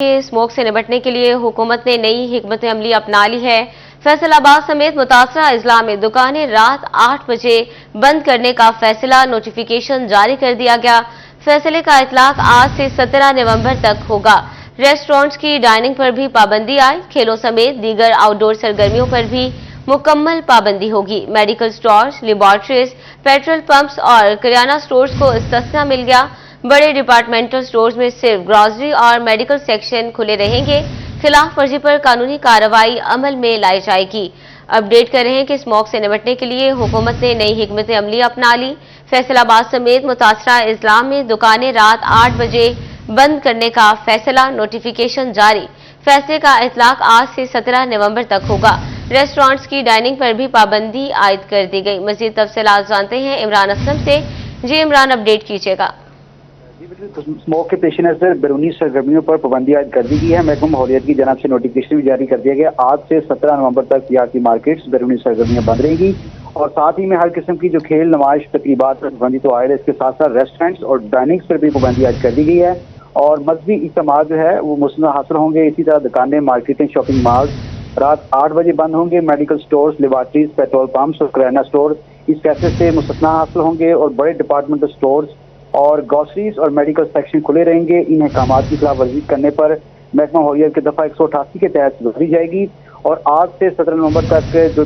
Smoke से निपटने के लिए हुकूमत ने नई हिकमत अमली अपना ली है। फैसलाबाद समेत मुतासरा अजला में दुकानें रात 8 बजे बंद करने का फैसला नोटिफिकेशन जारी कर दिया गया। फैसले का इतलाक आज से 17 नवंबर तक होगा। रेस्टोरेंट्स की डाइनिंग पर भी पाबंदी आई। खेलों समेत दीगर आउटडोर सरगर्मियों पर भी मुकम्मल पाबंदी होगी। Medical stores, laboratories, petrol pumps और किराना स्टोर्स को इस्तिस्ना मिल गया। बड़े डिपार्टमेंटल स्टोर्स में सिर्फ ग्रॉसरी और मेडिकल सेक्शन खुले रहेंगे। खिलाफ वर्जी पर कानूनी कार्रवाई अमल में लाई जाएगी। अपडेट कर रहे हैं कि स्मोक से निपटने के लिए हुकूमत ने नई हिकमत अमली अपना ली। फैसलाबाद समेत मुतासरा इस्लाम में दुकानें रात 8 बजे बंद करने का फैसला नोटिफिकेशन जारी। फैसले का इतलाक आज से 17 नवंबर तक होगा। रेस्टोरेंट्स की डाइनिंग पर भी पाबंदी आयद कर दी गई। मजीद तफसीलात जानते हैं इमरान असलम से। जी इमरान, अपडेट कीजिएगा। स्मोक के पेश नजर बैरूनी सरगर्मियों पर पाबंदी आयद कर दी गई है। महकमा माहौलियात की जानब से नोटिफिकेशन भी जारी कर दिया गया। आज से 17 नवंबर तक यहाँ की मार्केट्स बैरूनी सरगर्मियां बंद रहेंगी और साथ ही में हर किस्म की जो खेल, नुमाइश, तकरीबात पर पाबंदी तो आयद है। इसके साथ साथ रेस्टोरेंट्स और डाइनिंग्स पर भी पाबंदी आयद कर दी गई है और मजहबी इज्तिमा जो है वो मुस्तकिल हासिल होंगे। इसी तरह दुकानें, मार्केटें, शॉपिंग मॉल्स रात 8 बजे बंद होंगे। Medical stores, laboratories, petrol pumps और किराना स्टोर इस फैसले से मुस्तस्ना हासिल होंगे और बड़े डिपार्टमेंटल स्टोर्स और ग्रॉसरीज और मेडिकल सेक्शन खुले रहेंगे। इन अहकामात की खिलाफ वर्जी करने पर महकमा माहौलियात की दफा 188 के तहत गुजारी जाएगी और आज से 17 नवंबर तक जो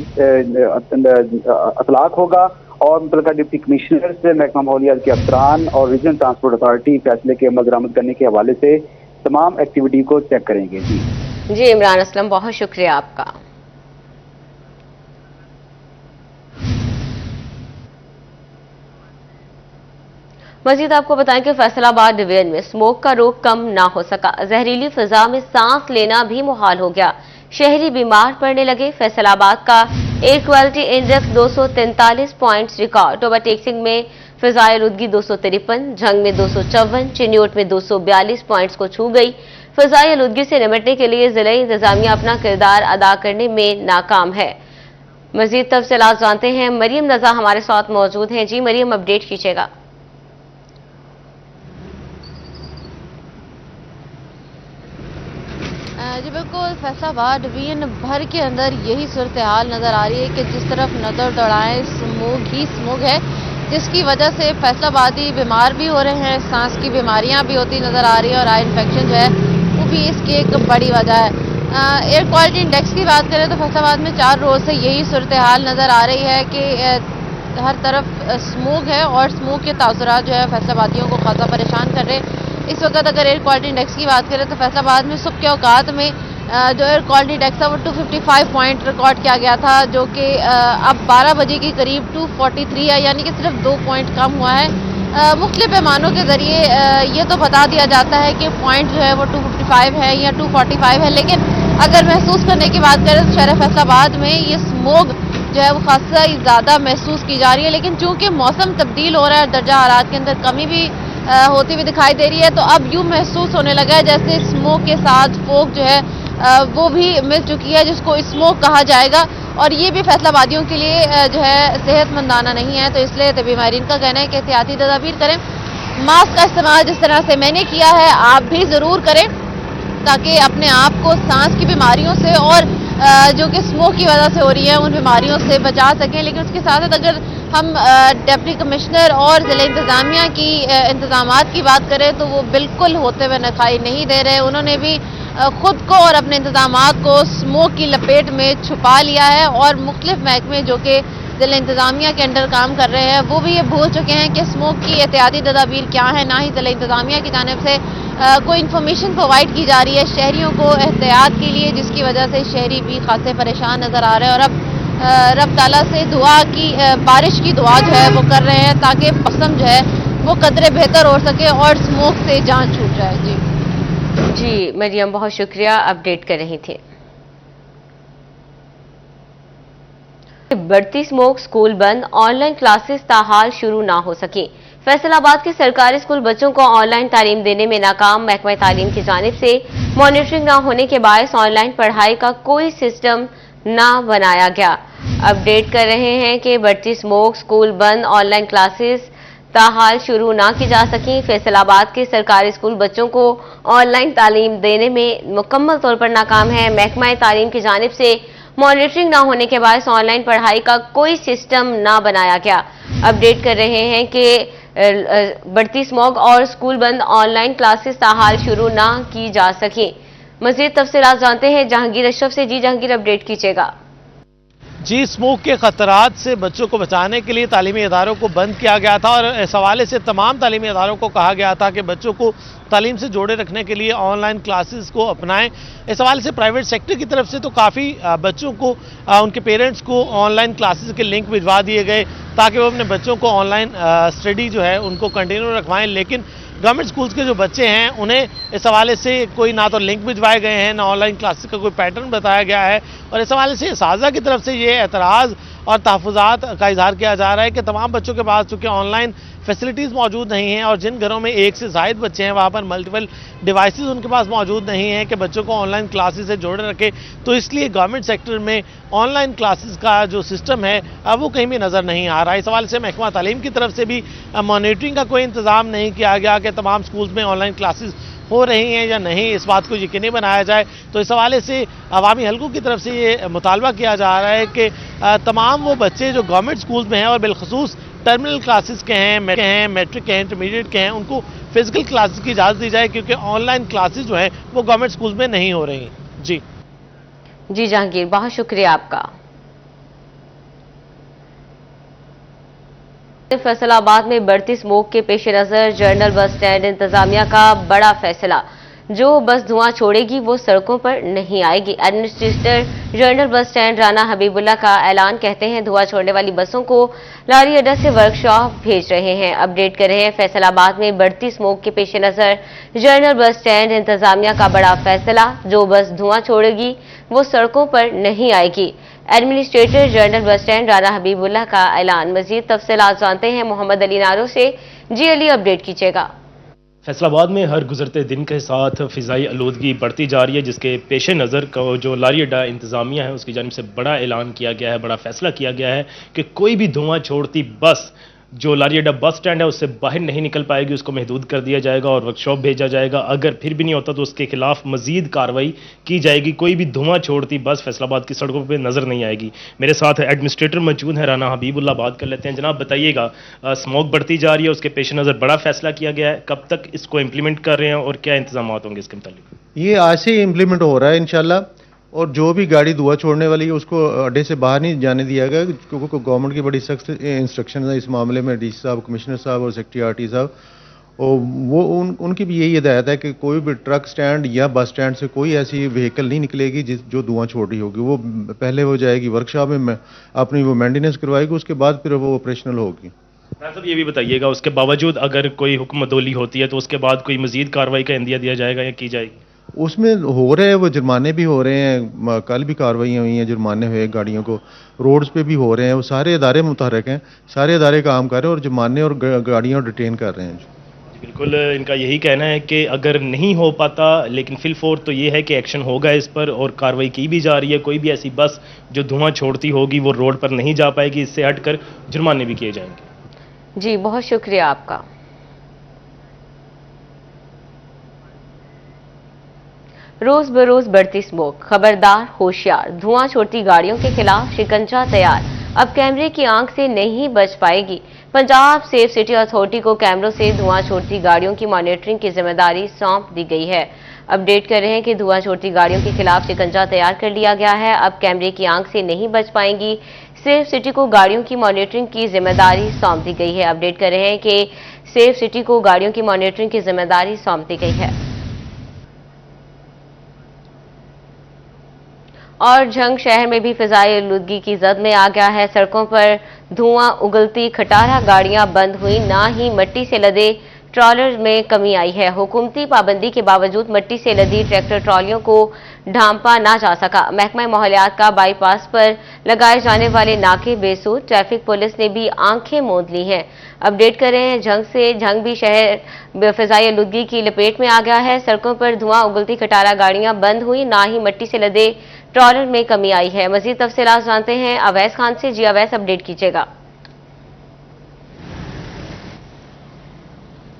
इतलाक होगा और मुतल्लिका डिप्टी कमिश्नर से महकमा माहौलियात के अफसरान और रीजनल ट्रांसपोर्ट अथॉरिटी फैसले के अमल दरामद करने के हवाले से तमाम एक्टिविटी को चेक करेंगे। जी इमरान असलम, बहुत शुक्रिया आपका। मजीद आपको बताएं कि फैसलाबाद डिवीजन में स्मोक का रोक कम ना हो सका। जहरीली फिजा में सांस लेना भी मुहाल हो गया। शहरी बीमार पड़ने लगे। फैसलाबाद का air quality index 243 points record. Overtaking में फिजाई आलूदगी 253, झंग में 254, चिन्योट में 242 पॉइंट्स को छू गई। फिजाई आलूदगी से निपटने के लिए जिला इंतजामिया अपना किरदार अदा करने में नाकाम है। मजीद तफसीलात जानते हैं, मरियम नज़ा हमारे साथ मौजूद हैं। जी मरियम, अपडेट कीजिएगा। जी बिल्कुल, फैसलाबाद डिवीजन भर के अंदर यही सूरत हाल नज़र आ रही है कि जिस तरफ नज़र दौड़ाएं स्मोक ही स्मोक है, जिसकी वजह से फैसलाबादी बीमार भी हो रहे हैं। सांस की बीमारियां भी होती नज़र आ रही है और आई इन्फेक्शन जो है वो भी इसकी एक बड़ी वजह है। एयर क्वालिटी इंडेक्स की बात करें तो फैसलाबाद में 4 रोज़ से यही सूरत हाल नज़र आ रही है कि हर तरफ स्मोक है और स्मोक के तासुरात जो है फैसलाबादियों को खासा परेशान कर रहे हैं। इस वक्त अगर एयर क्वालिटी इंडेक्स की बात करें तो फैसलाबाद में सुबह के औकात में जो एयर क्वालिटी इंडेक्स था वो 255 पॉइंट रिकॉर्ड किया गया था, जो कि अब 12 बजे के करीब 243 है, यानी कि सिर्फ 2 पॉइंट कम हुआ है। मुख्तलिफ पैमानों के ज़रिए ये तो बता दिया जाता है कि पॉइंट जो है वो 255 है या 245 है, लेकिन अगर महसूस करने की बात करें तो शहर फैसलाबाद में ये स्मोक जो है वो खासा ही ज़्यादा महसूस की जा रही है। लेकिन चूँकि मौसम तब्दील हो रहा है, दर्जा हरारत के अंदर कमी भी होती हुई दिखाई दे रही है, तो अब यूँ महसूस होने लगा है जैसे स्मोक के साथ फोक जो है वो भी मिल चुकी है, जिसको स्मोक कहा जाएगा और ये भी फैसलाबादियों के लिए जो है सेहतमंदाना नहीं है। तो इसलिए तबीब माहिरीन का कहना है कि एहतियाती तदाबीर करें। मास्क का इस्तेमाल जिस तरह से मैंने किया है आप भी ज़रूर करें, ताकि अपने आप को सांस की बीमारियों से और जो कि स्मोक की वजह से हो रही है उन बीमारियों से बचा सकें। लेकिन उसके साथ साथ अगर हम डिप्टी कमिश्नर और ज़िला इंतज़ामिया की इंतज़ामात की बात करें तो वो बिल्कुल होते हुए दिखाई नहीं दे रहे। उन्होंने भी खुद को और अपने इंतज़ामात को स्मोक की लपेट में छुपा लिया है और मुख्तलिफ महकमे जो कि ज़िला इंतज़ामिया के अंडर काम कर रहे हैं वो भी ये भूल चुके हैं कि स्मोक की एहतियाती तदाबीर क्या है। ना ही ज़िला इंतज़ामिया की जानिब से कोई इन्फॉर्मेशन प्रोवाइड की जा रही है शहरियों को एहतियात के लिए, जिसकी वजह से शहरी भी खासे परेशान नज़र आ रहे हैं। और अब रब ताला से दुआ की बारिश की दुआ जो है वो कर रहे हैं ताकि मौसम जो है वो कदरे बेहतर हो सके और स्मोक से जान छूट जाए। जी मरियम, बहुत शुक्रिया, अपडेट कर रही थी। बढ़ती स्मोक, स्कूल बंद, ऑनलाइन क्लासेस ताहाल शुरू ना हो सकी। फैसलाबाद के सरकारी स्कूल बच्चों को ऑनलाइन तालीम देने में नाकाम। महकमा तालीम की जानिब से मॉनिटरिंग ना होने के बायस ऑनलाइन पढ़ाई का कोई सिस्टम ना बनाया गया। अपडेट कर रहे हैं कि बढ़ती स्मोक, स्कूल बंद, ऑनलाइन क्लासेस ताहाल शुरू ना की जा सकी। फैसलाबाद के सरकारी स्कूल बच्चों को ऑनलाइन तालीम देने में मुकम्मल तौर पर नाकाम है। महकमा तालीम की जानिब से मॉनिटरिंग ना होने के बायस ऑनलाइन पढ़ाई का कोई सिस्टम ना बनाया गया। अपडेट कर रहे हैं कि बढ़ती स्मॉग और स्कूल बंद, ऑनलाइन क्लासेस ताहाल शुरू ना की जा सकी। मजीद तफसीलात जानते हैं जहांगीर अशरफ से। जी जहांगीर, अपडेट कीजिएगा। जी, स्मोक के खतरात से बच्चों को बचाने के लिए तालीमी इदारों को बंद किया गया था और इस हवाले से तमाम तालीमी इदारों को कहा गया था कि बच्चों को तालीम से जोड़े रखने के लिए ऑनलाइन क्लासेस को अपनाएं। इस हवाले से प्राइवेट सेक्टर की तरफ से तो काफ़ी बच्चों को, उनके पेरेंट्स को ऑनलाइन क्लासेस के लिंक भिजवा दिए गए ताकि वो अपने बच्चों को ऑनलाइन स्टडी जो है उनको कंटिन्यू रखवाएं। लेकिन गवर्नमेंट स्कूल्स के जो बच्चे हैं उन्हें इस हवाले से कोई ना तो लिंक भिजवाए गए हैं, ना ऑनलाइन क्लासेस का कोई पैटर्न बताया गया है। और इस हवाले से साजा की तरफ से ये एतराज़ और तहफ़्फ़ुज़ात का इजहार किया जा रहा है कि तमाम बच्चों के पास चूँकि ऑनलाइन फैसिलिटीज़ मौजूद नहीं हैं और जिन घरों में एक से ज़ायद बच्चे हैं वहाँ पर मल्टीपल डिवाइसेस उनके पास मौजूद नहीं हैं कि बच्चों को ऑनलाइन क्लासेस से जोड़े रखे, तो इसलिए गवर्नमेंट सेक्टर में ऑनलाइन क्लासेस का जो सिस्टम है वो कहीं भी नज़र नहीं आ रहा है। इस हवाले से महकमा तालीम की तरफ से भी मॉनिटरिंग का कोई इंतज़ाम नहीं किया गया कि तमाम स्कूल्स में ऑनलाइन क्लासेस हो रही हैं या नहीं, इस बात को यकीनी बनाया जाए। तो इस हवाले से अवामी हलकों की तरफ से ये मुतालबा किया जा रहा है कि तमाम वो बच्चे जो गवर्नमेंट स्कूल्स में हैं और बिलखसूस टर्मिनल क्लासेस के हैं, मैट्रिक के हैं, इंटरमीडिएट के हैं, उनको फिजिकल क्लासेस की इजाज़त दी जाए क्योंकि ऑनलाइन क्लासेस जो हैं वो गवर्नमेंट स्कूल्स में नहीं हो रही। जी जहांगीर, बहुत शुक्रिया आपका। फैसलाबाद में बढ़ती स्मोक के पेश नजर जनरल बस स्टैंड इंतजामिया का बड़ा फैसला, जो बस धुआं छोड़ेगी वो सड़कों पर नहीं आएगी। Administrator general bus stand Rana Habibullah का ऐलान, कहते हैं धुआं छोड़ने वाली बसों को लारी अड्डा से वर्कशॉप भेज रहे हैं। अपडेट कर रहे हैं फैसलाबाद में बढ़ती स्मोक के पेश नजर जनरल बस स्टैंड इंतजामिया का बड़ा फैसला, जो बस धुआं छोड़ेगी वो सड़कों पर नहीं आएगी। Administrator general bus stand Rana Habibullah का ऐलान। मजीद तफसीलात जानते हैं मोहम्मद अली नारो से। जी अली, अपडेट कीजिएगा। फैसलाबाद में हर गुजरते दिन के साथ फ़िज़ाई आलूदगी बढ़ती जा रही है, जिसके पेश नज़र जो लारी अड्डा इंतज़ामिया है उसकी जानिब से बड़ा ऐलान किया गया है, बड़ा फैसला किया गया है कि कोई भी धुआं छोड़ती बस जो लारी अड्डा बस स्टैंड है उससे बाहर नहीं निकल पाएगी, उसको महदूद कर दिया जाएगा और वर्कशॉप भेजा जाएगा। अगर फिर भी नहीं होता तो उसके खिलाफ मजीद कार्रवाई की जाएगी। कोई भी धुआं छोड़ती बस फैसलाबाद की सड़कों पर नजर नहीं आएगी। मेरे साथ एडमिनिस्ट्रेटर मौजूद है राना हबीबुल्ला, बात कर लेते हैं। जनाब बताइएगा, स्मोक बढ़ती जा रही है, उसके पेश नज़र बड़ा फैसला किया गया है, कब तक इसको इम्प्लीमेंट कर रहे हैं और क्या इंतजाम होंगे इसके मुताबिक? ये आज से इम्प्लीमेंट हो रहा है इंशाल्लाह, और जो भी गाड़ी धुआं छोड़ने वाली है उसको अड्डे से बाहर नहीं जाने दिया गया, क्योंकि गवर्नमेंट की बड़ी सख्त इंस्ट्रक्शन है इस मामले में। डीसी साहब, कमिश्नर साहब और सेक्रेटरी आरटी साहब, और वो उनकी भी यही हिदायत है कि कोई भी ट्रक स्टैंड या बस स्टैंड से कोई ऐसी व्हीकल नहीं निकलेगी जो धुआं छोड़ रही होगी। वो पहले वो जाएगी वर्कशॉप में, अपनी वो मेंटेनेंस करवाएगी, उसके बाद फिर वो ऑपरेशनल होगी। साहब ये भी बताइएगा, उसके बावजूद अगर कोई हुक्म अदोली होती है तो उसके बाद कोई मजीद कार्रवाई का इंदिया दिया जाएगा या की जाएगी? उसमें हो रहे हैं, वो जुर्माने भी हो रहे हैं, कल भी कार्रवाइयाँ हुई हैं, जुर्माने हुए गाड़ियों को, रोड्स पे भी हो रहे हैं। वो सारे इदारे मुतहरक हैं, सारे इदारे काम कर रहे हैं और जुर्माने और गाड़ियाँ डिटेन कर रहे हैं। बिल्कुल, इनका यही कहना है कि अगर नहीं हो पाता, लेकिन फिल फोर तो ये है कि एक्शन होगा इस पर और कार्रवाई की भी जा रही है। कोई भी ऐसी बस जो धुआं छोड़ती होगी वो रोड पर नहीं जा पाएगी, इससे हटकर जुर्माने भी किए जाएंगे। जी बहुत शुक्रिया आपका। रोज बरोज बढ़ती स्मोक, खबरदार होशियार, धुआं छोड़ती गाड़ियों के खिलाफ शिकंजा तैयार, अब कैमरे की आंख से नहीं बच पाएगी। पंजाब सेफ सिटी अथॉरिटी को कैमरों से धुआं छोड़ती गाड़ियों की मॉनिटरिंग की जिम्मेदारी सौंप दी गई है। अपडेट कर रहे हैं कि धुआं छोड़ती गाड़ियों के खिलाफ शिकंजा तैयार कर लिया गया है, अब कैमरे की आंख से नहीं बच पाएंगी। सेफ सिटी को गाड़ियों की मॉनिटरिंग की जिम्मेदारी सौंप दी गई है। अपडेट कर रहे हैं कि सेफ सिटी को गाड़ियों की मॉनिटरिंग की जिम्मेदारी सौंप दी गई है। और झंग शहर में भी फिजाई आलूदगी की जद में आ गया है। सड़कों पर धुआं उगलती खटारा गाड़ियां बंद हुई, ना ही मिट्टी से लदे ट्रॉलर में कमी आई है। हुकूमती पाबंदी के बावजूद मिट्टी से लदी ट्रैक्टर ट्रॉलियों को ढांपा ना जा सका। महकमा माहौलियात का बाईपास पर लगाए जाने वाले नाके बेसूर, ट्रैफिक पुलिस ने भी आंखें मूंद ली हैं। अपडेट कर रहे हैं झंग भी शहर फिजाई आलूदगी की लपेट में आ गया है। सड़कों पर धुआं उगलती खटारा गाड़ियां बंद हुई, ना ही मिट्टी से लदे ट्रॉलर में कमी आई है। मजीद तफसीलात जानते हैं अवैस खान से। जी अवैस, अपडेट कीजिएगा।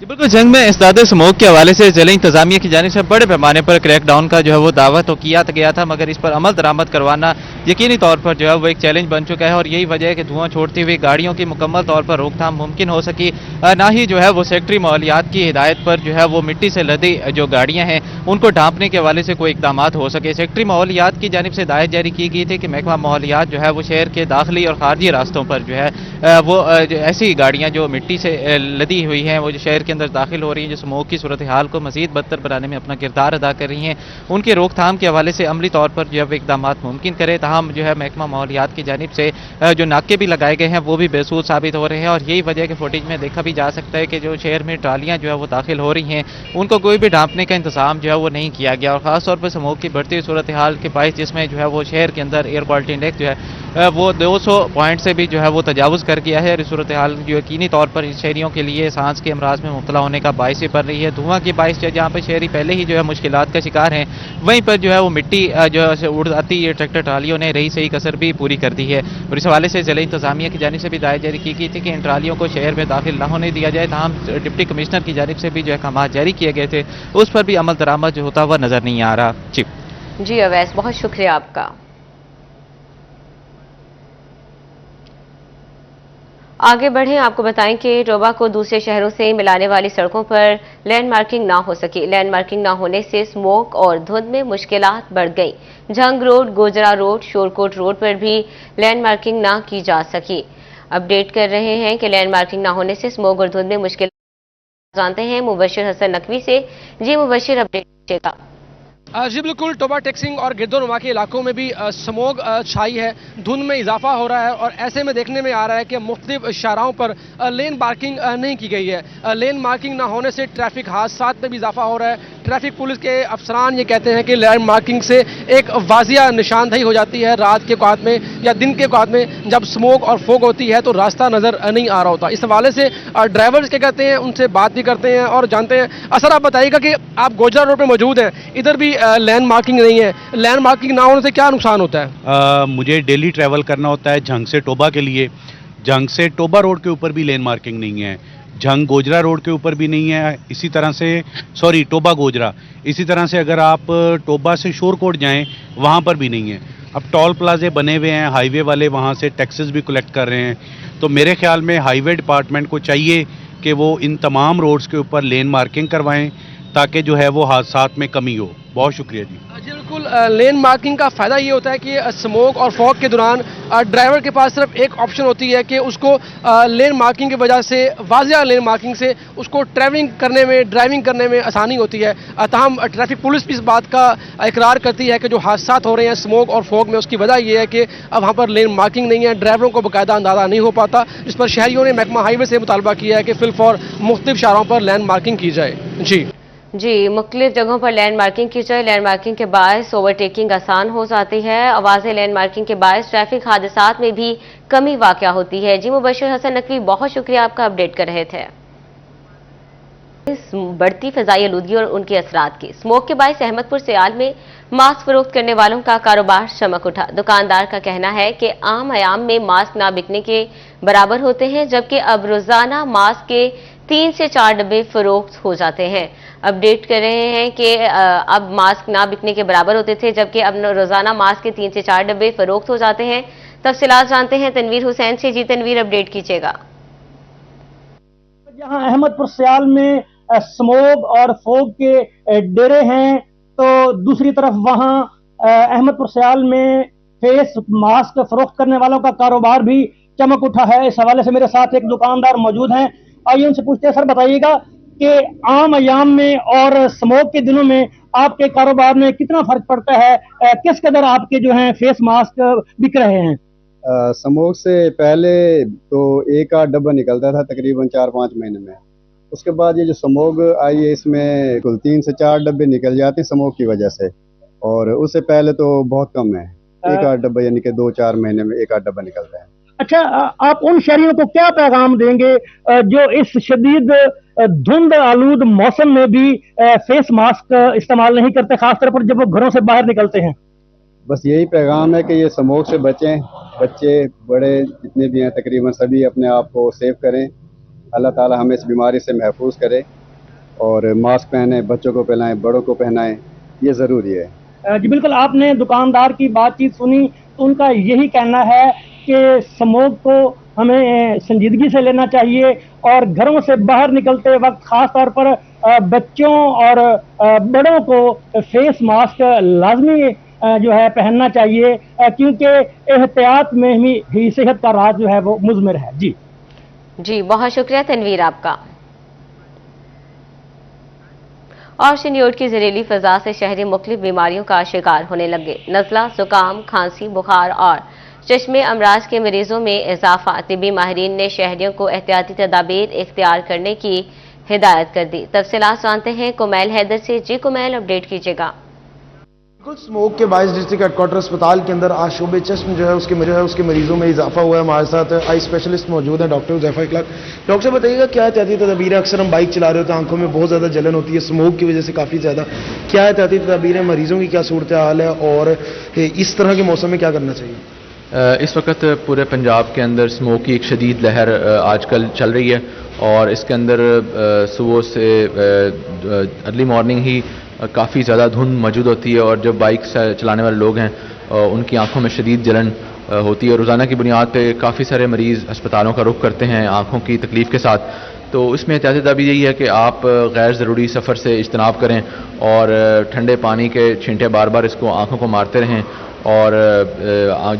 बिल्कुल, जंग में इसदाद स्मोक के हवाले से जिला इंतजामिया की जानिब से बड़े पैमाने पर क्रैकडाउन का जो है वो दावा तो किया गया था, मगर इस पर अमल दरामद करवाना यकीनी तौर पर जो है वो एक चैलेंज बन चुका है। और यही वजह है कि धुआं छोड़ती हुई गाड़ियों की मुकम्मल तौर पर रोकथाम मुमकिन हो सकी, ना ही जो है वो सेक्रेटरी माहौलियात की हिदायत पर जो है वो मिट्टी से लदी जो गाड़ियाँ हैं उनको ढांपने के हवाले से कोई इकदाम हो सके। सेक्रेटरी माहौलियात की जानिब से हिदायत जारी की गई थी कि महकमा माहौलियात जो है वो शहर के दाखिली और खारजी रास्तों पर जो है वो ऐसी गाड़ियाँ जो मिट्टी से लदी हुई हैं, वो जो शहर के अंदर दाखिल हो रही हैं, जो स्मोक की सूरत हाल को मजीद बदतर बनाने में अपना किरदार अदा कर रही हैं, उनके रोकथाम के हवाले से अमली तौर पर जो है इकदाम मुमकिन करे। तमाम जो है महकमा माहौलियात की जानिब से जो नाके भी लगाए गए हैं वो भी बेसूद साबित हो रहे हैं। और यही वजह के फुटेज में देखा भी जा सकता है कि जो शहर में ट्रालियाँ जो है वो दाखिल हो रही हैं उनको कोई भी ढांपने का इंतजाम जो है वो नहीं किया गया। और ख़ासतौर पर स्मोक की बढ़ती हुई सूरत हाल के बायस जिसमें जो है वो शहर के अंदर एयर क्वालिटी इंडेक्स जो है वो 200 पॉइंट से भी जो है वो तजावुज़ कर गया है। और इस सूरत हाल जो यकीनी तौर पर शहरियों के लिए सांस के अमराज में मुब्तला होने का बायस भी बन रही है। धुआं की बायस जहाँ पर शहरी पहले ही जो है मुश्किलात का शिकार हैं, वहीं पर जो है वो मिट्टी जो है उड़ आती है, ट्रैक्टर ट्रालियों ने रही सही कसर भी पूरी कर दी है। और इस हवाले से जिला इंतजामिया की जानिब से भी हिदायत जारी की गई थी कि इन ट्रालियों को शहर में दाखिल न होने दिया जाए। तमाम डिप्टी कमिश्नर की जानिब से भी जो है अहकाम जारी किए गए थे, उस पर भी अमल दरामद जो होता हुआ नजर नहीं आ रहा। जी अवैस, बहुत शुक्रिया आपका। आगे बढ़ें, आपको बताएं कि टोबा को दूसरे शहरों से मिलाने वाली सड़कों पर लैंड मार्किंग ना हो सकी। लैंड मार्किंग ना होने से स्मोक और धुंध में मुश्किलात बढ़ गई। Jhang road, Gojra road, Shorkot road पर भी लैंड मार्किंग ना की जा सकी। अपडेट कर रहे हैं कि लैंड मार्किंग ना होने से स्मोक और धुंध में मुश्किल जानते हैं मुबशिर हसन नकवी से। जी मुबशिर, अपडेट कीजिएगा। जी बिल्कुल, टोबा टेक्सिंग और गिरदोनुमा के इलाकों में भी स्मोग छाई है, धुंध में इजाफा हो रहा है। और ऐसे में देखने में आ रहा है कि मुख्तलिफ शाहराहों पर लेन मार्किंग नहीं की गई है। लेन मार्किंग ना होने से ट्रैफिक हादसात में भी इजाफा हो रहा है। ट्रैफिक पुलिस के अफसरान ये कहते हैं कि लेन मार्किंग से एक वाजिया निशानदही हो जाती है रात के औकात में या दिन के औकात में। जब स्मोक और फोग होती है तो रास्ता नज़र नहीं आ रहा होता। इस हवाले से ड्राइवर्स क्या कहते हैं, उनसे बात भी करते हैं और जानते हैं। असर, आप बताइएगा कि आप गोजरा रोड पर मौजूद हैं, इधर भी लैंड मार्किंग नहीं है। लैंड मार्किंग ना होने से क्या नुकसान होता है? मुझे डेली ट्रैवल करना होता है झंग से टोबा के लिए। झंग से टोबा रोड के ऊपर भी लैंड मार्किंग नहीं है, झंग गोजरा रोड के ऊपर भी नहीं है। इसी तरह से टोबा गोजरा, इसी तरह से अगर आप टोबा से शोरकोट जाएं वहाँ पर भी नहीं है। अब टोल प्लाजे बने हुए हैं हाईवे वाले, वहाँ से टैक्सेस भी कलेक्ट कर रहे हैं। तो मेरे ख्याल में हाईवे डिपार्टमेंट को चाहिए कि वो इन तमाम रोड्स के ऊपर लेन मार्किंग करवाएं ताकि जो है वो हादसात में कमी हो। बहुत शुक्रिया जी। जी बिल्कुल, लेन मार्किंग का फ़ायदा ये होता है कि स्मोक और फॉग के दौरान ड्राइवर के पास सिर्फ एक ऑप्शन होती है कि उसको लेन मार्किंग की वजह से, वाजिया लेन मार्किंग से उसको ड्राइविंग करने में आसानी होती है। तमाम ट्रैफिक पुलिस भी इस बात का इकरार करती है कि जो हादसात हो रहे हैं स्मोक और फॉग में, उसकी वजह यह है कि अब वहाँ पर लेन मार्किंग नहीं है, ड्राइवरों को बाकायदा अंदाजा नहीं हो पाता, जिस पर शहरियों ने महकमा हाईवे से मुतालबा किया है कि फिलफौर मुख्तलिफ शाहरों पर लैंड मार्किंग की जाए। जी मुख्तलिफ जगहों पर लैंड मार्किंग की जाए। लैंड मार्किंग के बायस ओवरटेकिंग आसान हो जाती है। आवाज़ें लैंड मार्किंग के बायस ट्रैफिक हादसात में भी कमी वाक़या होती है। जी मुबशिर हसन नकवी, बहुत शुक्रिया आपका, अपडेट कर रहे थे। बढ़ती फ़िज़ाई आलूदगी और उनके असरात की स्मोक के बायस अहमदपुर सियाल में मास्क फरोख्त करने वालों का कारोबार चमक उठा। दुकानदार का कहना है कि आम आयाम में मास्क ना बिकने के बराबर होते हैं, जबकि अब रोज़ाना मास्क के 3 से 4 डब्बे फरोख्त हो जाते हैं। अपडेट कर रहे हैं कि अब मास्क ना बिकने के बराबर होते थे, जबकि अब रोजाना मास्क के 3 से 4 डब्बे फरोख्त हो जाते हैं। तफसीलात जानते हैं तनवीर हुसैन से। जी तनवीर, अपडेट कीजिएगा। जहां अहमदपुर सियाल में स्मोक और फोग के डेरे हैं, तो दूसरी तरफ वहां अहमदपुर सियाल में फेस मास्क फरोख्त करने वालों का कारोबार भी चमक उठा है। इस हवाले से मेरे साथ एक दुकानदार मौजूद हैं, आइए उनसे पूछते हैं। सर बताइएगा कि आम अयाम में और स्मोक के दिनों में आपके कारोबार में कितना फर्क पड़ता है? किस कदर आपके जो हैं फेस मास्क बिक रहे हैं? स्मोक से पहले तो 1-8 डब्बा निकलता था तकरीबन 4-5 महीने में। उसके बाद ये जो स्मोक आई है इसमें कुल 3 से 4 डब्बे निकल जाते हैं स्मोक की वजह से, और उससे पहले तो बहुत कम है, 1-8 डब्बा, यानी कि 2-4 महीने में 1-8 डब्बा निकलता है। अच्छा, आप उन शहरियों को क्या पैगाम देंगे जो इस शदीद धुंध आलूद मौसम में भी फेस मास्क इस्तेमाल नहीं करते, खासतौर पर जब वो घरों से बाहर निकलते हैं? बस यही पैगाम है कि ये स्मोक से बचें, बच्चे बड़े जितने भी हैं तकरीबन सभी अपने आप को सेव करें, अल्लाह ताला हमें इस बीमारी से महफूज करे। और मास्क पहने, बच्चों को पहनाएं, बड़ों को पहनाएं, ये ज़रूरी है। जी बिल्कुल, आपने दुकानदार की बातचीत सुनी तो उनका यही कहना है कि स्मोक को हमें संजीदगी से लेना चाहिए और घरों से बाहर निकलते वक्त खास तौर पर बच्चों और बड़ों को फेस मास्क लाजमी जो है पहनना चाहिए, क्योंकि एहतियात में ही सेहत का राज जो है वो मुज़मिर है। जी बहुत शुक्रिया तनवीर आपका। और शनियोट की जहरीली फजा से शहरी मुख्तलिफ बीमारियों का शिकार होने लगे। नज़ला, जुकाम, खांसी, बुखार और चश्मे अमराज के मरीजों में इजाफा। तिबी माहिरीन ने शहरियों को एहतियाती तदाबीर इख्तियार करने की हिदायत कर दी। तफसीलात जानते हैं कुमैल हैदर से। जी कुमैल, अपडेट कीजिएगा। बिल्कुल, स्मोक के बायस डिस्ट्रिक्ट हेडक्वार्टर अस्पताल के अंदर आज शोबे चश्म जो है उसके मरीजों में इजाफा हुआ है। हमारे साथ आई स्पेशलिस्ट मौजूद हैं, डॉक्टर हुज़ैफा इखलाक। डॉक्टर साहब बताइएगा, क्या एहतियाती तदबीर है? अक्सर हम बाइक चला रहे होते हैं, आंखों में बहुत ज़्यादा जलन होती है स्मोक की वजह से काफ़ी ज़्यादा। क्या एहतियाती तदबीर है? मरीजों की क्या सूरत हाल है और इस तरह के मौसम में क्या करना चाहिए? इस वक्त पूरे पंजाब के अंदर स्मोक की एक शदीद लहर आजकल चल रही है और इसके अंदर सुबह से अर्ली मॉर्निंग ही काफ़ी ज़्यादा धुंध मौजूद होती है और जब बाइक चलाने वाले लोग हैं उनकी आंखों में शदीद जलन होती है। रोज़ाना की बुनियाद पे काफ़ी सारे मरीज़ अस्पतालों का रुख करते हैं आंखों की तकलीफ़ के साथ। तो इसमें एहतियाती तदबीर यही है कि आप गैर ज़रूरी सफ़र से इज्तनाब करें और ठंडे पानी के छींटे बार बार इसको आंखों को मारते रहें और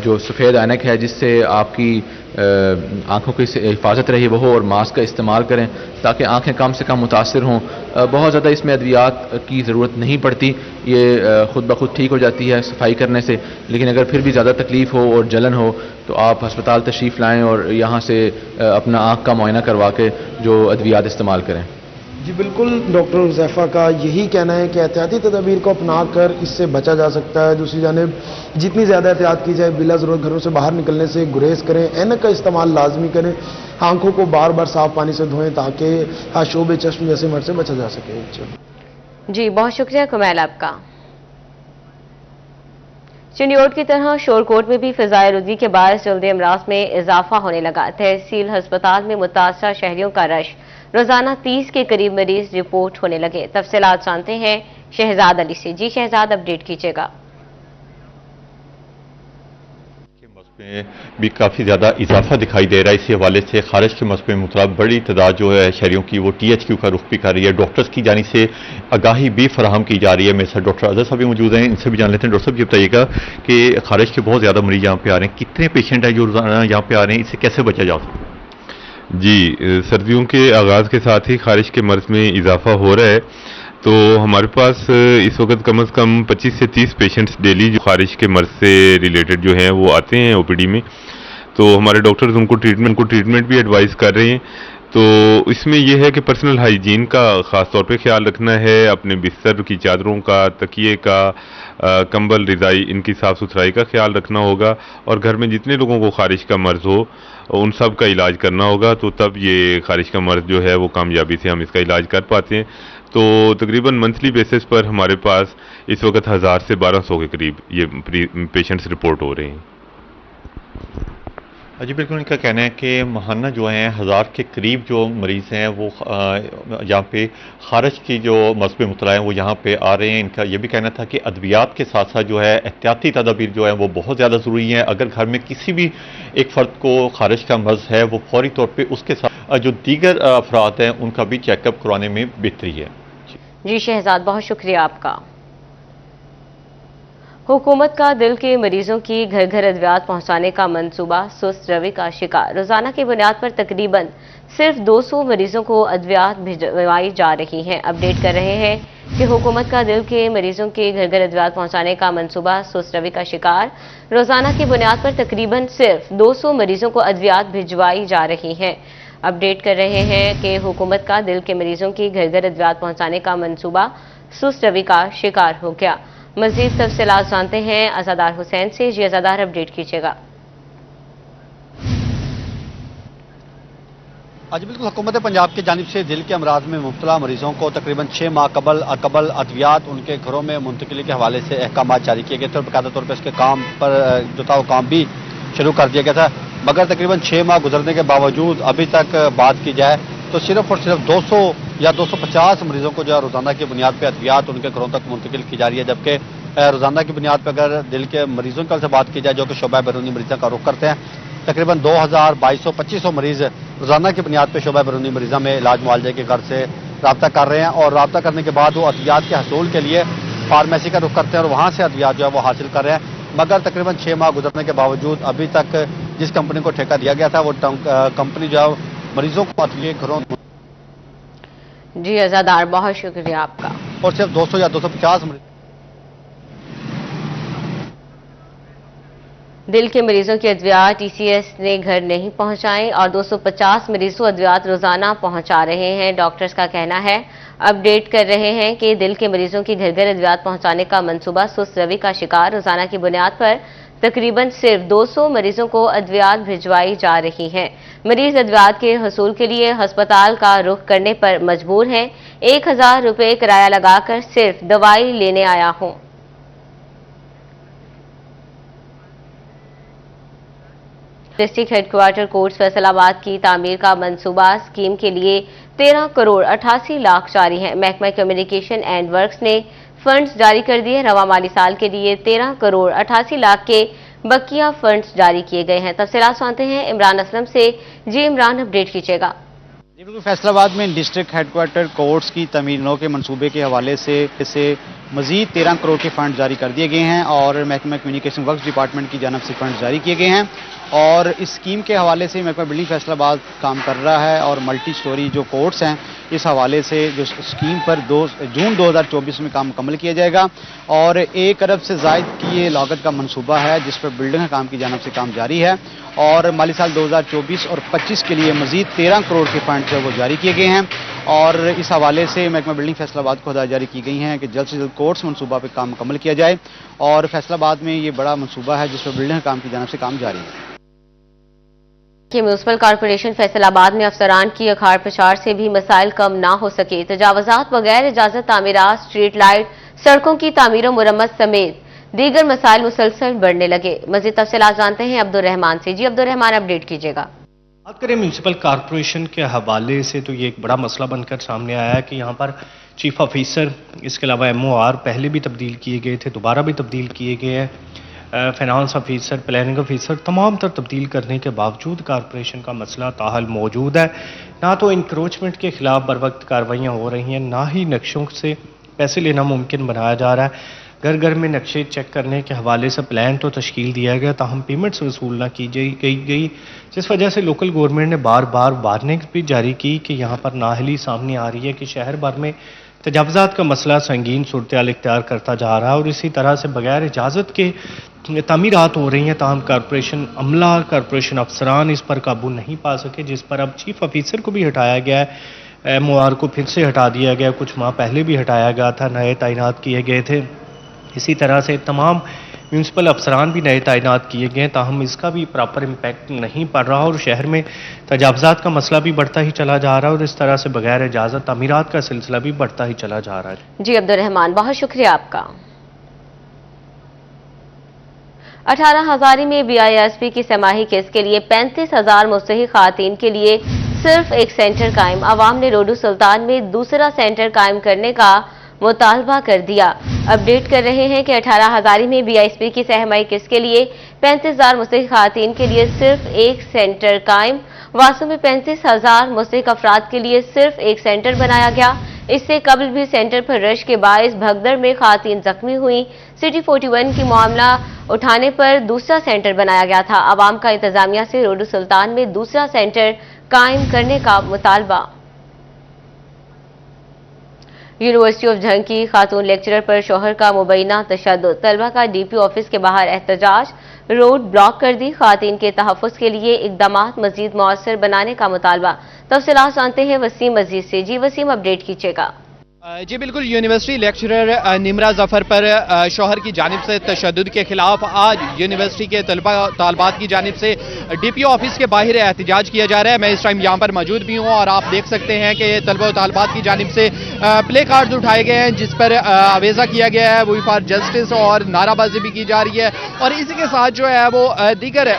जो सफ़ेद ऐनक है जिससे आपकी आंखों की हिफाजत रही वो हो और मास्क का इस्तेमाल करें ताकि आंखें कम से कम मुतासिर हों। बहुत ज़्यादा इसमें अद्वियात की ज़रूरत नहीं पड़ती, ये खुद ब खुद ठीक हो जाती है सफाई करने से। लेकिन अगर फिर भी ज़्यादा तकलीफ़ हो और जलन हो तो आप अस्पताल तशरीफ़ लाएँ और यहाँ से अपना आँख का मुआयना करवा के जो अद्वियात इस्तेमाल करें। जी बिल्कुल, डॉक्टर हुज़ैफा का यही कहना है कि एहतियाती तदबीर को अपना कर इससे बचा जा सकता है। दूसरी जानिब जितनी ज़्यादा एहतियात की जाए, बिला ज़रूरत घरों से बाहर निकलने से गुरेज करें, ऐनक का इस्तेमाल लाजमी करें, आंखों को बार बार साफ पानी से धोएं ताकि शोबे चश्म जैसे मर्ज से बचा जा सके। जी बहुत शुक्रिया कुमैल आपका। चिनियोट की तरह शोरकोट में भी फिजाई आलूदगी के बायस जल्दी अमराज में इजाफा होने लगा। तहसील अस्पताल में मुतासरा शहरियों का रश, रोजाना 30 के करीब मरीज रिपोर्ट होने लगे। तफसीलात जानते हैं शहजाद अली से। जी शहजाद, अपडेट कीजिएगा। में भी काफ़ी ज़्यादा इजाफा दिखाई दे रहा है। इसी हवाले से खारिज के मसले मुताबिक बड़ी तादाद जो है शहरियों की वो THQ का रुख भी कर रही है। डॉक्टर्स की जानी से आगाही भी फराहम की जा रही है। मेरे साथ डॉक्टर अजहर साहब भी मौजूद हैं, इनसे भी जान लेते हैं। डॉक्टर साहब ये बताइएगा कि खारिज के बहुत ज़्यादा मरीज यहाँ पे आ रहे हैं, कितने पेशेंट हैं जो रोजाना यहाँ पे आ रहे हैं, इससे कैसे बचा जा सकता है? जी, सर्दियों के आगाज़ के साथ ही खारिज के मर्ज में इजाफा हो रहा है। तो हमारे पास इस वक्त कम से कम 25 से 30 पेशेंट्स डेली जो खारिज के मर्ज से रिलेटेड जो हैं वो आते हैं OPD में। तो हमारे डॉक्टर्स उनको ट्रीटमेंट भी एडवाइस कर रहे हैं। तो इसमें यह है कि पर्सनल हाइजीन का ख़ास तौर पे ख्याल रखना है, अपने बिस्तर की चादरों का, तकिए का, कंबल, रज़ाई, इनकी साफ़ सुथराई का ख्याल रखना होगा और घर में जितने लोगों को खारिज का मर्ज हो उन सब का इलाज करना होगा। तो तब ये खारिज का मर्ज जो है वो कामयाबी से हम इसका इलाज कर पाते हैं। तो तकरीबन मंथली बेसिस पर हमारे पास इस वक्त 1000 से 1200 के करीब ये पेशेंट्स रिपोर्ट हो रहे हैं। जी बिल्कुल, इनका कहना है कि माहाना जो हैं 1000 के करीब जो मरीज़ हैं वो यहाँ पे खारिज की जो मसले मुतला हैं वो यहाँ पे आ रहे हैं। इनका ये भी कहना था कि अद्वियात के साथ साथ जो है एहतियाती तदाबीर जो है वो बहुत ज़्यादा ज़रूरी है। अगर घर में किसी भी एक फ़र्द को खारिज का मर्ज है वो फौरी तौर पर उसके साथ जो दीगर अफराद हैं उनका भी चेकअप करवाने में बेहतरी है। जी शहजाद, बहुत शुक्रिया आपका। हुकूमत का दिल के मरीजों की घर घर अद्वियात पहुंचाने का मंसूबा सुस्त रवि का शिकार। रोजाना की बुनियाद पर तकरीबन सिर्फ 200 मरीजों को अद्वियात भिजवाई जा रही हैं। अपडेट कर रहे हैं कि हुकूमत का दिल के मरीजों के घर घर अद्वियात पहुंचाने का मंसूबा सुस्त रवि का शिकार। रोजाना की बुनियाद पर तकरीबन सिर्फ 200 मरीजों को अद्वियात भिजवाई जा रही हैं। अपडेट कर रहे हैं कि हुकूमत का दिल के मरीजों की घर घर अद्वियात पहुंचाने का मंसूबा सुस्त रवि का शिकार हो गया। मजीद तफसीलात जानते हैं अज़ादार हुसैन से। जी अज़ादार, अपडेट कीजिएगा। आज बिल्कुल हुकूमत पंजाब की जानिब से दिल के अमराज में मुब्तला मरीजों को तकरीबन 6 माह कबल अद्वियात उनके घरों में मुंतकिली के हवाले से अहकाम जारी किए गए थे और बाकायदा तौर पर इसके काम पर जो था वो काम भी शुरू कर दिया गया था। मगर तकरीबन 6 माह गुजरने के बावजूद अभी तक बात की जाए तो सिर्फ और सिर्फ 200 या 250 मरीजों को जो है रोज़ाना की बुनियाद पर अद्वियात उनके घरों तक मुंतकिल की जा रही है, जबकि रोज़ाना की बुनियाद पर अगर दिल के मरीजों की बात की जाए जो कि शोबा बैरूनी मरीज़ों का रुख करते हैं, तकरीबन 2200-2500 मरीज़ रोज़ाना की बुनियाद पर शोबा बैरूनी मरीज़ों में इलाज मुआलजे के घर से रब्ता कर रहे हैं और रब्ता करने के बाद वो अद्वियात के हसूल के लिए फार्मेसी का रुख करते हैं और वहाँ से अद्वियात जो है वो हासिल कर रहे हैं। मगर तकरीबन 6 माह गुजरने के बावजूद अभी तक जिस कंपनी को ठेका दिया गया था वो कंपनी जो है मरीजों को अपने घरों। जी अज़ादार, बहुत शुक्रिया आपका। और सिर्फ 200 या 250 मरीज दिल के मरीजों की अद्वियात टीसीएस ने घर नहीं पहुंचाई और 250 मरीजों अद्वियात रोजाना पहुंचा रहे हैं। डॉक्टर्स का कहना है, अपडेट कर रहे हैं कि दिल के मरीजों की घर घर अद्वियात पहुंचाने का मंसूबा सुस्त रवि का शिकार। रोजाना की बुनियाद पर तकरीबन सिर्फ 200 मरीजों को अद्वियात भिजवाई जा रही हैं। मरीज अद्वियात के हसूल के लिए अस्पताल का रुख करने पर मजबूर हैं। 1000 रुपये किराया लगाकर सिर्फ दवाई लेने आया हूं। डिस्ट्रिक्ट हेडक्वार्टर कोर्ट्स फैसलाबाद की तामीर का मंसूबा स्कीम के लिए 13 करोड़ 88 लाख जारी है। महकमा कम्युनिकेशन एंड वर्क्स ने फंड्स जारी कर दिए। रवा माली साल के लिए 13 करोड़ 88 लाख के बकिया फंड्स जारी किए गए हैं। तफसीलात जानते हैं इमरान असलम से। जी इमरान, अपडेट कीजिएगा। बिल्कुल, फैसलाबाद में डिस्ट्रिक्ट हेडक्वार्टर कोर्ट्स की तमीर नौ के मंसूबे के हवाले से मजीद 13 करोड़ के फंड जारी कर दिए गए हैं और महकमा कम्युनिकेशन वर्क्स डिपार्टमेंट की जानब से फंड जारी किए गए हैं। और इस स्कीम के हवाले से महकमा बिल्डिंग फैसलाबाद काम कर रहा है और मल्टी स्टोरी जो कोर्ट्स हैं इस हवाले से जो स्कीम पर जून 2024 में काम मुकम्मल किया जाएगा और 1 अरब से ज़ायद की ये लागत का मंसूबा है जिस पर बिल्डिंग काम की जानब से काम जारी है और माली साल 2024 और 25 के लिए मजीद 13 करोड़ के फंड जो वो जारी किए गए हैं। और इस हवाले से महकमा बिल्डिंग फैसलाबाद को हदायत जारी की गई हैं कि जल्द से जल्द कोर्ट्स मंसूबा पर काम मुकम्मल किया जाए और फैसलाबाद में ये बड़ा मंसूबा है जिस पर बिल्डिंग काम की जानब से काम जारी है। म्यूनिसिपल कॉर्पोरेशन फैसलाबाद में अफसरान की अखाड़ प्रचार से भी मसाइल कम ना हो सके। तजावजात बगैर इजाजत तामीरात, स्ट्रीट लाइट, सड़कों की तामीर और मुरम्मत समेत दीगर मसाइल मुसलसल बढ़ने लगे। मजीद तफसीलात जानते हैं अब्दुर्रहमान से। जी अब्दुर्रहमान, अपडेट कीजिएगा। बात करें म्यूनिसिपल कॉर्पोरेशन के हवाले से तो ये एक बड़ा मसला बनकर सामने आया है कि यहाँ पर चीफ ऑफिसर, इसके अलावा MOR पहले भी तब्दील किए गए थे, दोबारा भी तब्दील किए गए हैं। फाइनेंस ऑफिसर, प्लानिंग ऑफिसर, तमाम तर तब्दील करने के बावजूद कॉर्पोरेशन का मसला ताहल मौजूद है। ना तो इंक्रोचमेंट के खिलाफ बर वक्त कार्रवाइयाँ हो रही हैं, ना ही नक्शों से पैसे लेना मुमकिन बनाया जा रहा है। घर घर में नक्शे चेक करने के हवाले से प्लान तो तश्कील दिया गया, ताहम पेमेंट्स वसूल ना की गई, जिस वजह से लोकल गवर्नमेंट ने बार बार वार्निंग भी जारी की कि यहाँ पर नाअहली सामने आ रही है कि शहर भर में तजावजात का मसला संगीन सूरत-ए-हाल इख्तियार करता जा रहा है और इसी तरह से बगैर इजाज़त के तामीरात हो रही हैं। ताहम कॉर्पोरेशन अमला, कॉर्पोरेशन अफसरान इस पर काबू नहीं पा सके, जिस पर अब चीफ ऑफिसर को भी हटाया गया है, MOR को फिर से हटा दिया गया, कुछ माह पहले भी हटाया गया था, नए तैनात किए गए थे। इसी तरह से तमाम म्यूनसिपल अफसरान भी नए तैनात किए गए, ताहम इसका भी प्रॉपर इम्पैक्ट नहीं पड़ रहा और शहर में तजावजात का मसला भी बढ़ता ही चला जा रहा है और इस तरह से बगैर इजाज़त तामीरात का सिलसिला भी बढ़ता ही चला जा रहा है। जी अब्दुर्रहमान, बहुत शुक्रिया आपका। 18 हज़ारी में BISP की समाही केस के लिए 35,000 मुस्तहिक खातीन के लिए सिर्फ एक सेंटर कायम। आवाम ने रोडू सुल्तान में दूसरा सेंटर कायम करने का मुतालबा कर दिया। अपडेट कर रहे हैं कि 18 हज़ारी में BISP की सहमाई किस के लिए 35,000 मुस्तहिक खातीन के लिए सिर्फ एक सेंटर कायम। वासू में 35,000 मुस्तहिक अफराद के लिए सिर्फ एक सेंटर बनाया गया। इससे कबल भी सेंटर पर रश के बायस भगदड़ में खातीन जख्मी हुई। सिटी 41 की मामला उठाने पर दूसरा सेंटर बनाया गया था। आवाम का इंतजामिया से रोडू सुल्तान में दूसरा सेंटर कायम करने का मुतालबा। यूनिवर्सिटी ऑफ झंग की खातून लेक्चरर पर शौहर का मुबैना तशद्दुद। तलबा का DPO ऑफिस के बाहर एहतजाज, रोड ब्लॉक कर दी। खातून के तहफ़्फ़ुज़ के लिए इक़दामात मज़ीद मौसर बनाने का मुतालबा। तफ़सीलात जानते हैं वसीम अजीज से। जी वसीम, अपडेट कीजिएगा। جی بالکل، یونیورسٹی لیکچرر نمرہ ظفر پر شوہر کی جانب سے تشدد کے خلاف آج یونیورسٹی کے طلبہ طالبات کی جانب سے ڈی پی او آفس کے باہر احتجاج کیا جا رہا ہے۔ میں اس ٹائم یہاں پر موجود بھی ہوں اور آپ دیکھ سکتے ہیں کہ طلبہ و طالبات کی جانب سے پلے کارڈز اٹھائے گئے ہیں جس پر آویزہ کیا گیا ہے، وی فار جسٹس اور نعرہ بازی بھی کی جا رہی ہے، اور اسی کے ساتھ جو ہے وہ دیگر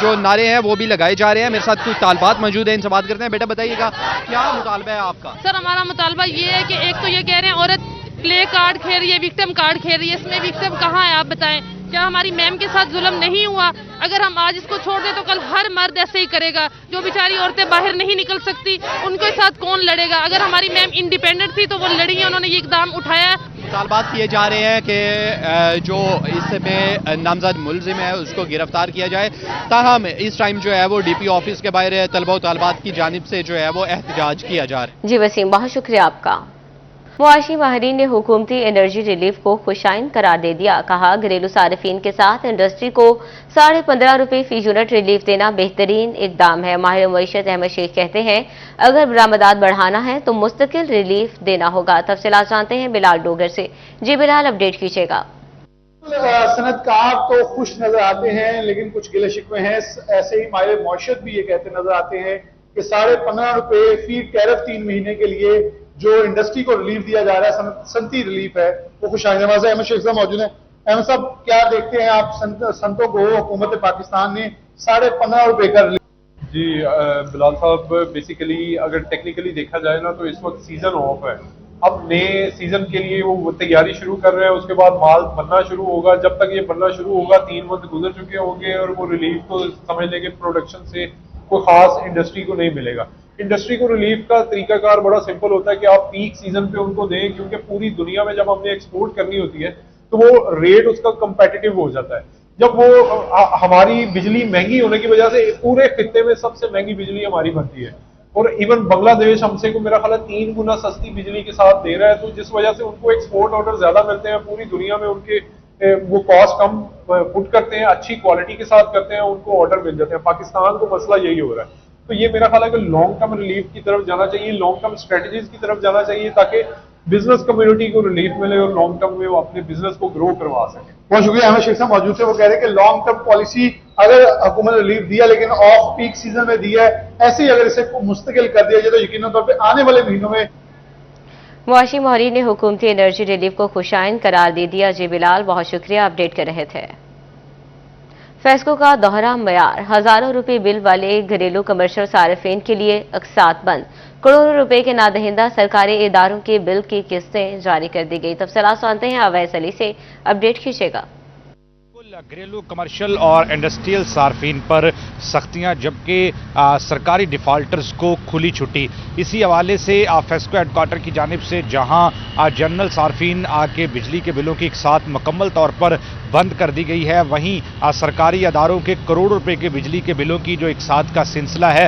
جو نعرے ہیں وہ بھی لگائے جا رہے ہیں۔ میرے ساتھ کچھ طالبات موجود ہیں، ان سے بات کرتے ہیں۔ بیٹا بتائیے گا کیا مطالبہ ہے آپ کا؟ سر ہمارا مطالبہ یہ ہے کہ ایک تو یہ کہہ رہے ہیں عورت پلے کارڈ کھیل رہی ہے، وکٹم کارڈ کھیل رہی ہے، اس میں وکٹم کہاں ہے آپ بتائیں؟ کیا ہماری میم کے ساتھ ظلم نہیں ہوا؟ اگر ہم آج اس کو چھوڑ دیں تو کل ہر مرد ایسے ہی کرے گا۔ جو بیچاری عورتیں باہر نہیں نکل سکتی ان کے ساتھ کون لڑے گا؟ اگر ہماری میم انڈیپینڈنٹ تھی تو وہ لڑی ہیں، انہوں نے یہ اقدام اٹھایا ہے۔ مطالبات کیے جا رہے ہیں کہ جو اس میں نامزد ملزم ہے اس کو گرفتار کیا جائے، تاہم اس ٹائم جو ہے وہ ڈی پی آفس کے باہر طلبہ و طالبات کی جانب سے جو ہے وہ احتجاج کیا جا رہا ہے۔ جی وسیم، بہت شکریہ آپ کا۔ معاشی ماہرین نے حکومتی انرجی ریلیف کو خوشائن قرار دے دیا، کہا گھریلو صارفین کے ساتھ انڈسٹری کو 15.5 روپے فی یونٹ ریلیف دینا بہترین اقدام ہے۔ ماہر معیشت احمد شیخ کہتے ہیں اگر برآمدات بڑھانا ہے تو مستقل ریلیف دینا ہوگا۔ تفصیلات جانتے ہیں بلال ڈوگر سے۔ جی بلال، اپڈیٹ کیجیے گا۔ صنعت کار تو خوش نظر آتے ہیں لیکن کچھ گلے شکوے ہیں۔ ایسے ہی ماہر معیشت بھی یہ کہتے نظر آتے ہیں کہ 15.5 روپے فی ٹیرف 3 مہینے کے لیے جو انڈسٹری کو ریلیف دیا جا رہا ہے، صنعتی ریلیف ہے، وہ خوش آئندہ ہے۔ احمد شیخ صاحب موجود ہیں۔ احمد صاحب، کیا دیکھتے ہیں آپ صنعتوں کو حکومت پاکستان نے 15.5 روپے کا ریلیف؟ جی بلال صاحب، بیسیکلی اگر ٹیکنیکلی دیکھا جائے نا تو اس وقت سیزن آف ہے۔ اب نئے سیزن کے لیے وہ تیاری شروع کر رہے ہیں، اس کے بعد مال بننا شروع ہوگا۔ جب تک یہ بننا شروع ہوگا 3 منتھ گزر چکے ہوں گے اور وہ ریلیف تو سمجھ لیں کہ پروڈکشن سے کوئی خاص انڈسٹری کو نہیں ملے گا۔ انڈسٹری کو ریلیف کا طریقہ کار بڑا سمپل ہوتا ہے کہ آپ پیک سیزن پہ ان کو دیں، کیونکہ پوری دنیا میں جب ہم نے ایکسپورٹ کرنی ہوتی ہے تو وہ ریٹ اس کا کمپیٹیٹیو ہو جاتا ہے۔ جب وہ ہماری بجلی مہنگی ہونے کی وجہ سے پورے خطے میں سب سے مہنگی بجلی ہماری بنتی ہے، اور ایون بنگلہ دیش ہم سے کو میرا خیال ہے 3 گنا سستی بجلی کے ساتھ دے رہا ہے، تو جس وجہ سے ان کو ایکسپورٹ آرڈر زیادہ ملتے ہیں۔ پوری دنیا میں ان کے وہ کاسٹ کم پٹ کرتے ہیں، اچھی کوالٹی کے ساتھ کرتے ہیں، ان کو آرڈر مل جاتے ہیں۔ پاکستان کو مسئلہ یہی ہو رہا ہے، تو یہ میرا خیال ہے کہ لانگ ٹرم ریلیف کی طرف جانا چاہیے، لانگ ٹرم اسٹریٹجیز کی طرف جانا چاہیے تاکہ بزنس کمیونٹی کو ریلیف ملے اور لانگ ٹرم میں وہ اپنے بزنس کو گرو کروا سکیں۔ بہت شکریہ احمد شیخ صاحب موجود تھے۔ وہ کہہ رہے ہیں کہ لانگ ٹرم پالیسی اگر حکومت نے ریلیف دیا لیکن آف پیک سیزن میں دیا ہے، ایسے ہی اگر اسے مستقل کر دیا جائے تو یقیناً طور پہ آنے والے مہینوں میں معاشی ماہرین نے حکومتی انرجی ریلیف کو خوشائن قرار دے دیا۔ جی بلال، بہت شکریہ، اپڈیٹ کر رہے تھے۔ فیسکو کا دوہرا معیار، ہزاروں روپے بل والے گھریلو کمرشل صارفین کے لیے اقساط بند، کروڑوں روپے کے نادہندہ سرکاری اداروں کے بل کی قسطیں جاری کر دی گئی۔ تفصیلات سنتے ہیں اویس علی سے، اپڈیٹ کیجیے گا۔ گھریلو کمرشل اور انڈسٹریل صارفین پر سختیاں، جبکہ سرکاری ڈیفالٹرز کو کھلی چھٹی۔ اسی حوالے سے فیسکو ہیڈ کوارٹر کی جانب سے جہاں جنرل صارفین کے بجلی کے بلوں کی اقساط مکمل طور پر بند کر دی گئی ہے، وہیں سرکاری اداروں کے کروڑ روپے کے بجلی کے بلوں کی جو اقساط کا سلسلہ ہے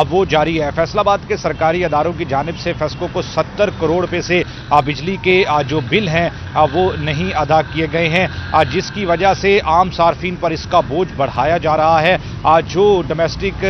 وہ جاری ہے۔ فیصل آباد کے سرکاری اداروں کی جانب سے فیسکو کو 70 کروڑ روپے سے بجلی کے جو بل ہیں وہ نہیں ادا کیے گئے ہیں، جس کی وجہ سے عام صارفین پر اس کا بوجھ بڑھایا جا رہا ہے۔ جو ڈومیسٹک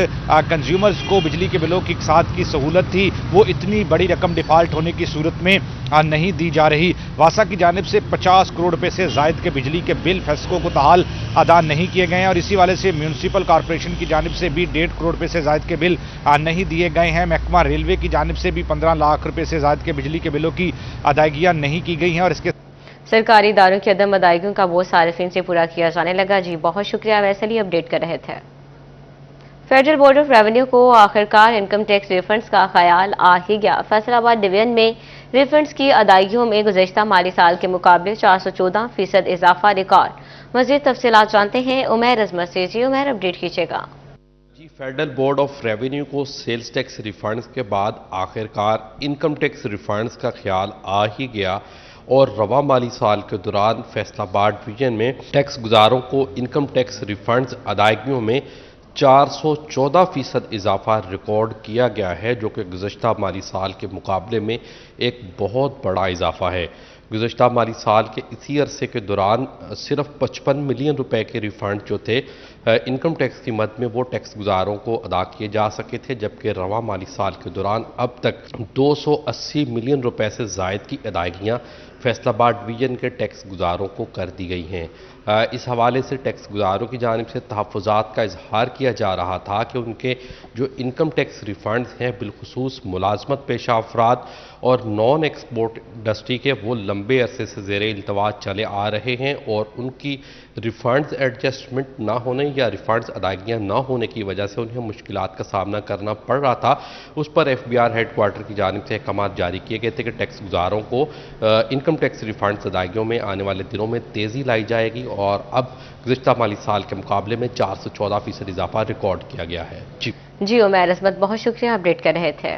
کنزیومرز کو بجلی کے بلوں کی اقساط کی سہولت تھی وہ اتنی بڑی رقم ڈیفالٹ ہونے کی صورت میں نہیں دی جا رہی۔ واسا کی جانب سے 50 کروڑ روپے سے زائد کے بجلی کے بل فیسکو کو تاحال ادا نہیں کیے گئے ہیں، اور اسی والے سے میونسپل کارپوریشن کی جانب سے بھی 1.5 کروڑ روپے سے زائد کے بل نہیں دیے گئے ہیں۔ محکمہ ریلوے کی جانب سے بھی 15 لاکھ روپے سے زائد کے بجلی کے بلوں کی ادائیگیاں نہیں کی گئی ہیں، اور اس کے سرکاری اداروں کی عدم ادائیگیوں کا بوجھ صارفین سے پورا کیا جانے لگا۔ جی بہت شکریہ، ویسے ہی اپڈیٹ کر رہے تھے۔ فیڈرل بورڈ آف ریونیو کو آخرکار انکم ٹیکس ریفنڈز کا خیال آ ہی گیا۔ فیصل آباد ڈویژن میں ریفنڈز کی ادائیگیوں میں گزشتہ مالی سال کے مقابلے 414% اضافہ ریکارڈ۔ مزید تفصیلات جانتے ہیں عمیر عظمت سے۔ جی عمیر، اپڈیٹ کیجیے گا۔ فیڈرل بورڈ آف ریونیو کو سیلز ٹیکس ریفنڈز کے بعد آخرکار انکم ٹیکس ریفنڈز کا خیال آ ہی گیا، اور رواں مالی سال کے دوران فیصل آباد ڈویژن میں ٹیکس گزاروں کو انکم ٹیکس ریفنڈز ادائیگیوں میں 414% اضافہ ریکارڈ کیا گیا ہے، جو کہ گزشتہ مالی سال کے مقابلے میں ایک بہت بڑا اضافہ ہے۔ गुज़श्ता माली साल के इसी अरसे के दौरान सिर्फ 55 मिलियन रुपए के रिफंड जो थे इनकम टैक्स की मद में वो टैक्स गुजारों को अदा किए जा सके थे, जबकि रवा माली साल के दौरान अब तक 280 मिलियन रुपए से ज़ायद की अदायगियाँ फैसलाबाद डिवीज़न के टैक्स गुजारों को कर दी गई हैं। इस हवाले से टैक्स गुजारों की जानिब से तहफ़्फ़ुज़ात का इजहार किया जा रहा था कि उनके जो इनकम टैक्स रिफंड्स हैं बिलखुसूस मुलाजमत पेशा अफराद और नॉन एक्सपोर्ट इंडस्ट्री के वो लंबे अरसे से ज़ेरे इल्तवा चले आ रहे हैं और उनकी रिफंड्स एडजस्टमेंट ना होने या रिफंड्स अदायगियाँ ना होने की वजह से उन्हें मुश्किलात का सामना करना पड़ रहा था। उस पर FBI हेडक्वार्टर की जानिब से अहकाम जारी किए गए थे कि टैक्स गुजारों को इनकम टैक्स रिफंड्स अदायगियों में आने वाले दिनों में तेज़ी लाई जाएगी और अब गुज़श्ता माली साल के मुकाबले में 414% इजाफा रिकॉर्ड किया गया है। जी उमैर अज़मत, बहुत शुक्रिया अपडेट कर रहे थे।